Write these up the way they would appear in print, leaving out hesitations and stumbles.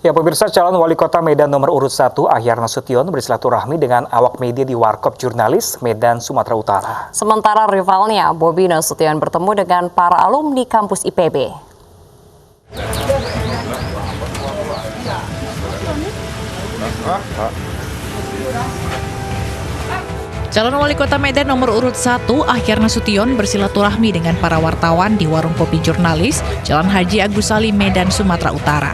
Ya, pemirsa, calon wali kota Medan nomor urut 1 Ahyar Nasution bersilaturahmi dengan awak media di Warkop Jurnalis Medan, Sumatera Utara. Sementara rivalnya, Bobi Nasution bertemu dengan para alumni kampus IPB. Calon wali kota Medan nomor urut 1 Ahyar Nasution bersilaturahmi dengan para wartawan di warung kopi jurnalis Jalan Haji Agus Salim, Medan, Sumatera Utara.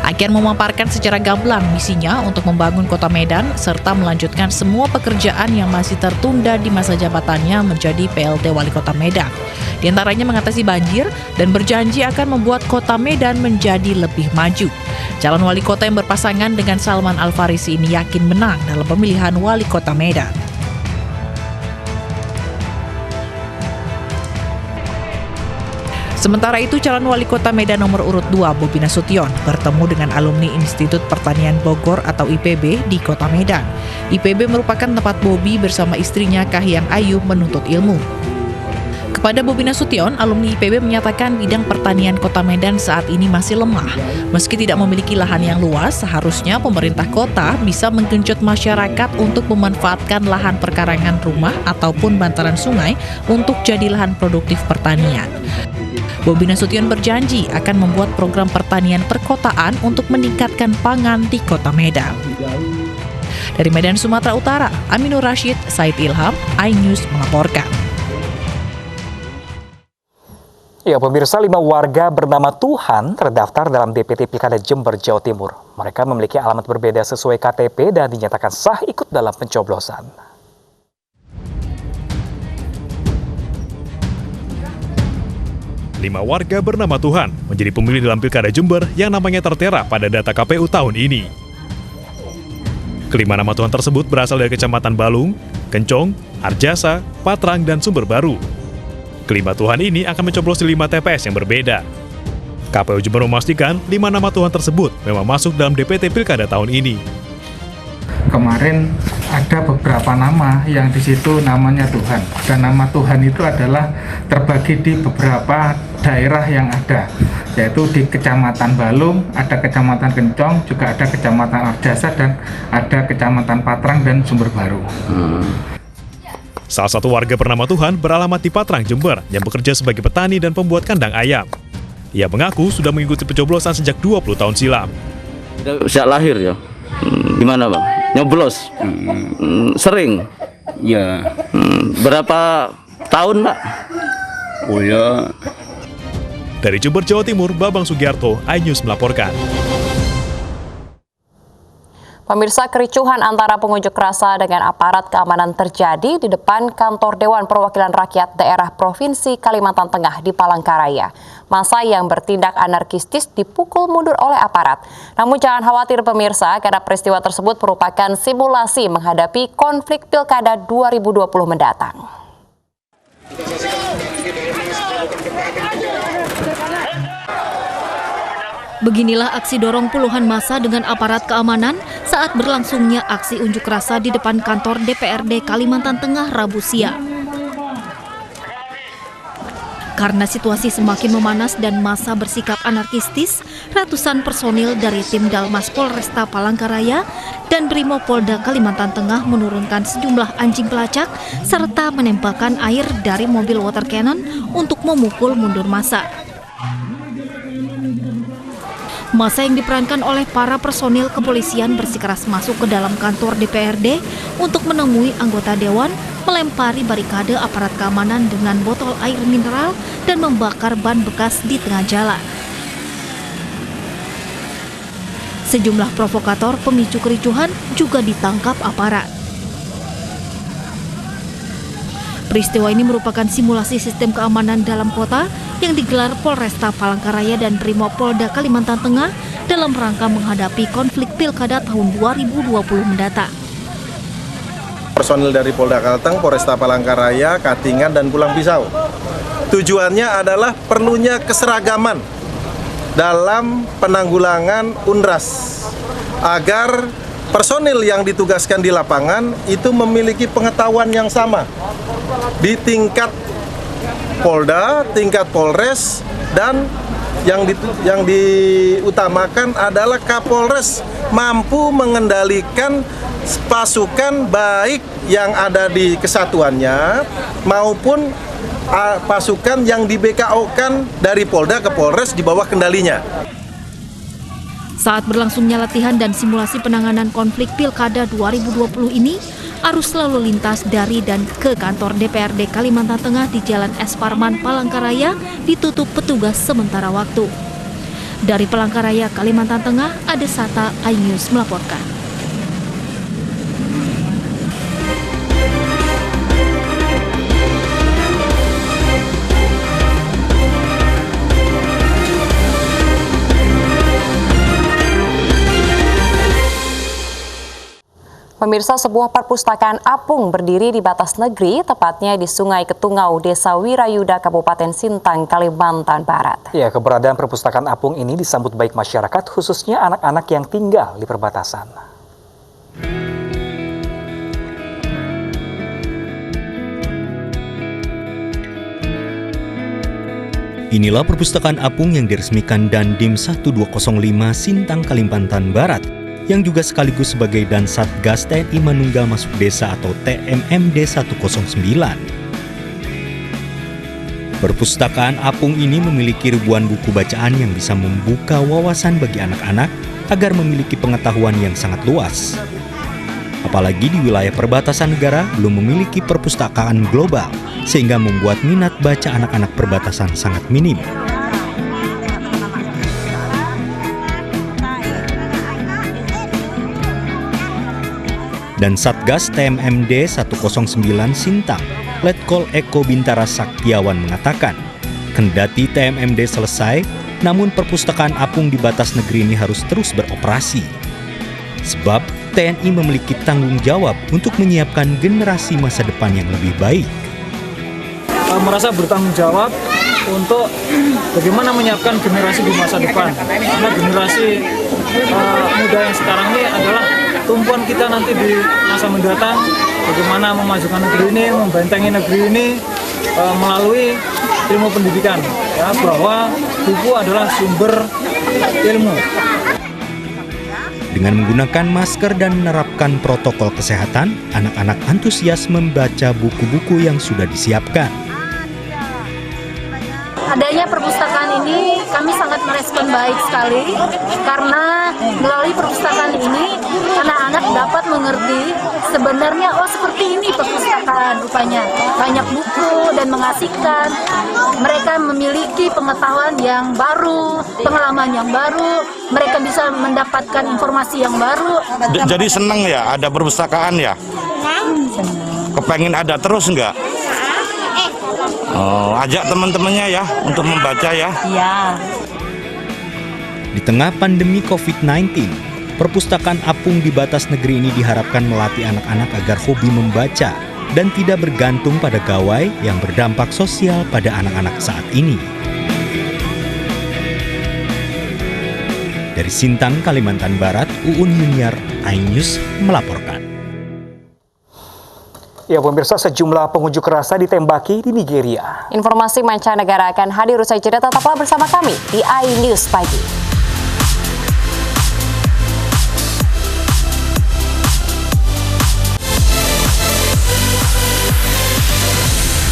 Ahyar memaparkan secara gamblang misinya untuk membangun kota Medan serta melanjutkan semua pekerjaan yang masih tertunda di masa jabatannya menjadi PLT Wali Kota Medan. Di antaranya mengatasi banjir dan berjanji akan membuat kota Medan menjadi lebih maju. Calon wali kota yang berpasangan dengan Salman Al-Farisi ini yakin menang dalam pemilihan wali kota Medan. Sementara itu, calon wali kota Medan nomor urut 2 Bobi Nasution bertemu dengan alumni Institut Pertanian Bogor atau IPB di kota Medan. IPB merupakan tempat Bobi bersama istrinya Kahiyang Ayu menuntut ilmu. Kepada Bobi Nasution, alumni IPB menyatakan bidang pertanian kota Medan saat ini masih lemah. Meski tidak memiliki lahan yang luas, seharusnya pemerintah kota bisa menggenjot masyarakat untuk memanfaatkan lahan perkarangan rumah ataupun bantaran sungai untuk jadi lahan produktif pertanian. Bobi Nasution berjanji akan membuat program pertanian perkotaan untuk meningkatkan pangan di kota Medan. Dari Medan, Sumatera Utara, Aminur Rashid, Said Ilham, iNews melaporkan. Ya, pemirsa, 5 warga bernama Tuhan terdaftar dalam DPT Pilkada Jember, Jawa Timur. Mereka memiliki alamat berbeda sesuai KTP dan dinyatakan sah ikut dalam pencoblosan. Lima warga bernama Tuhan menjadi pemilih dalam Pilkada Jember yang namanya tertera pada data KPU tahun ini. Kelima nama Tuhan tersebut berasal dari Kecamatan Balung, Kencong, Arjasa, Patrang, dan Sumber Baru. Kelima Tuhan ini akan mencoblosi 5 TPS yang berbeda. KPU Jember memastikan 5 nama Tuhan tersebut memang masuk dalam DPT Pilkada tahun ini. Kemarin ada beberapa nama yang di situ namanya Tuhan, dan nama Tuhan itu adalah terbagi di beberapa daerah yang ada, yaitu di Kecamatan Balung, ada Kecamatan Kencong, juga ada Kecamatan Arjasa, dan ada Kecamatan Patrang dan Sumber Baru. Salah satu warga bernama Tuhan beralamat di Patrang, Jember, yang bekerja sebagai petani dan pembuat kandang ayam. Ia mengaku sudah mengikuti pencoblosan sejak 20 tahun silam. Sejak lahir ya. Gimana Bang? Nyoblos? Sering? Ya. Berapa tahun Pak? Oh ya. Dari Jember, Jawa Timur, Babang Sugiarto, iNews melaporkan. Pemirsa, kericuhan antara pengunjuk rasa dengan aparat keamanan terjadi di depan kantor Dewan Perwakilan Rakyat Daerah Provinsi Kalimantan Tengah di Palangkaraya. Massa yang bertindak anarkistis dipukul mundur oleh aparat. Namun jangan khawatir pemirsa, karena peristiwa tersebut merupakan simulasi menghadapi konflik Pilkada 2020 mendatang. Beginilah aksi dorong puluhan massa dengan aparat keamanan saat berlangsungnya aksi unjuk rasa di depan kantor DPRD Kalimantan Tengah Rabu siang. Karena situasi semakin memanas dan massa bersikap anarkistis, ratusan personil dari tim Dalmas Polresta Palangkaraya dan Brimopolda Kalimantan Tengah menurunkan sejumlah anjing pelacak serta menembakkan air dari mobil water cannon untuk memukul mundur massa. Massa yang diperankan oleh para personil kepolisian bersikeras masuk ke dalam kantor DPRD untuk menemui anggota dewan, melempari barikade aparat keamanan dengan botol air mineral dan membakar ban bekas di tengah jalan. Sejumlah provokator pemicu kericuhan juga ditangkap aparat. Peristiwa ini merupakan simulasi sistem keamanan dalam kota yang digelar Polresta Palangkaraya dan Brimopolda Kalimantan Tengah dalam rangka menghadapi konflik Pilkada tahun 2020 mendatang. Personil dari Polda Kalteng, Polresta Palangkaraya, Katingan, dan Pulang Pisau. Tujuannya adalah perlunya keseragaman dalam penanggulangan UNRAS agar personil yang ditugaskan di lapangan itu memiliki pengetahuan yang sama di tingkat Polda, tingkat Polres, dan yang diutamakan adalah Kapolres mampu mengendalikan pasukan baik yang ada di kesatuannya maupun pasukan yang di BKO-kan dari Polda ke Polres di bawah kendalinya. Saat berlangsungnya latihan dan simulasi penanganan konflik Pilkada 2020 ini, arus lalu lintas dari dan ke kantor DPRD Kalimantan Tengah di Jalan S. Parman, Palangkaraya ditutup petugas sementara waktu. Dari Palangkaraya, Kalimantan Tengah, Ade Sata, iNews melaporkan. Pemirsa, sebuah perpustakaan apung berdiri di batas negeri, tepatnya di Sungai Ketungau, Desa Wirayuda, Kabupaten Sintang, Kalimantan Barat. Ya, keberadaan perpustakaan apung ini disambut baik masyarakat, khususnya anak-anak yang tinggal di perbatasan. Inilah perpustakaan apung yang diresmikan Dandim 1205 Sintang, Kalimantan Barat, yang juga sekaligus sebagai Dansatgas TNI Manunggal Masuk Desa atau TMMD 109. Perpustakaan apung ini memiliki ribuan buku bacaan yang bisa membuka wawasan bagi anak-anak agar memiliki pengetahuan yang sangat luas. Apalagi di wilayah perbatasan negara belum memiliki perpustakaan global, sehingga membuat minat baca anak-anak perbatasan sangat minim. Dan Satgas TMMD 109 Sintang, Letkol Eko Bintara Saktiawan mengatakan, kendati TMMD selesai, namun perpustakaan apung di batas negeri ini harus terus beroperasi. Sebab TNI memiliki tanggung jawab untuk menyiapkan generasi masa depan yang lebih baik. Merasa bertanggung jawab untuk bagaimana menyiapkan generasi di masa depan. Karena generasi muda yang sekarang ini adalah tumpuan kita nanti di masa mendatang, bagaimana memajukan negeri ini, membentengi negeri ini melalui ilmu pendidikan, ya, bahwa buku adalah sumber ilmu. Dengan menggunakan masker dan menerapkan protokol kesehatan, anak-anak antusias membaca buku-buku yang sudah disiapkan. Adanya perpustakaan ini kami sangat merespon baik sekali, karena melalui perpustakaan ini anak-anak dapat mengerti sebenarnya seperti ini perpustakaan rupanya, banyak buku dan mengasihkan. Mereka memiliki pengetahuan yang baru, pengalaman yang baru, mereka bisa mendapatkan informasi yang baru. Jadi senang ya ada perpustakaan ya? Kepengen ada terus enggak? Ajak teman-temannya ya untuk membaca ya. Iya. Di tengah pandemi COVID-19, perpustakaan apung di batas negeri ini diharapkan melatih anak-anak agar hobi membaca dan tidak bergantung pada gawai yang berdampak sosial pada anak-anak saat ini. Dari Sintang, Kalimantan Barat, Uun Yuniar, iNews melaporkan. Ya, pemirsa, sejumlah pengunjuk rasa ditembaki di Nigeria. Informasi mancanegara akan hadir usai jeda, tetaplah bersama kami di iNews Pagi.